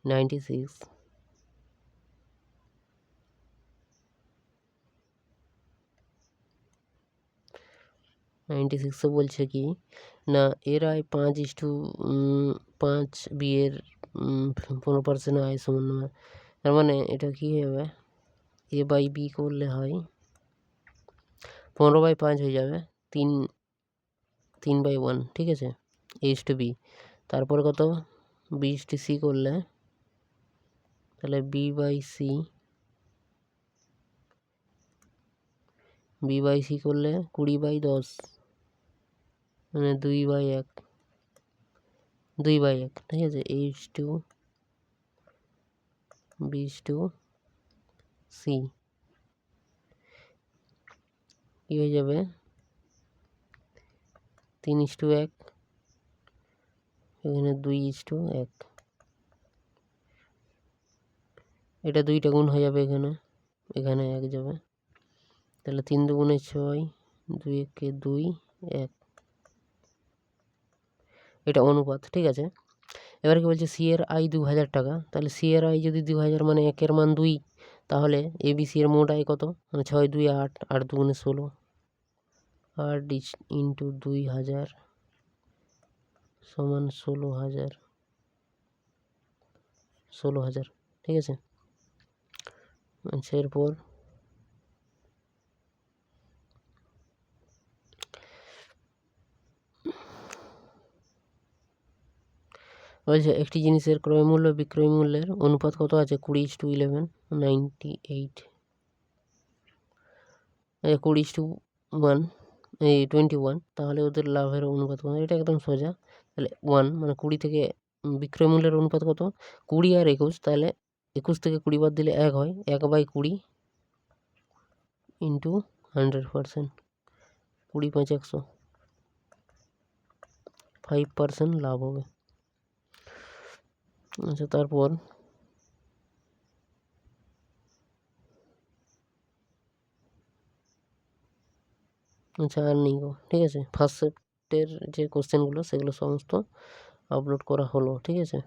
96 96 বলছে কি না এর আয় 5:5 বিয়ের 15% আয় সমান নয়। তার মানে এটা কি হবে, এ বাই বি করলে হয় 15/5 হয়ে যাবে 3/1, ঠিক আছে, A/B। তারপর কত B/C করলে তাহলে B/C করলে 20/10 মানে 2/1, ঠিক আছে, B/C কি হয়ে যাবে 3:1, এখানে 2:1, এটা 2টা গুণ হয়ে যাবে, এখানে 1 যাবে, তাহলে 3 দুগুণে 6, 2 একে 2, 1, এটা অনুপাত, ঠিক আছে। এবার কি বলছে সি এর আয় 2000 টাকা, তাহলে সি এর আয় যদি 2000 মানে 1-এর মান 2, তাহলে এবিসি এর মোট আয় কত, মানে 6 2 8, 8 দুগুণে 16, 8 ইন্টু 2000 সমান 16,000, ঠিক আছে। আচ্ছা এরপর বলছে একটি জিনিসের ক্রয় মূল্য বিক্রয় মূল্যের অনুপাত কত আছে, 20:11, 98, 20:1, এই 21, তাহলে ওদের লাভের অনুপাত কত, এটা একদম সোজা। তাহলে 1 মানে 20 থেকে বিক্রয় মূল্যের অনুপাত কত, 20 আর 21, তাহলে 21 থেকে 20 বাদ দিলে 1 হয়, 1/20 ইন্টু 100%, 20 × 5 = 100, 5% লাভ হবে। আচ্ছা তারপর আচ্ছা আর নেই গো, ঠিক আছে, ফার্স্ট সেটের যে কোশ্চেনগুলো সেগুলো সমস্ত আপলোড করা হলো, ঠিক আছে।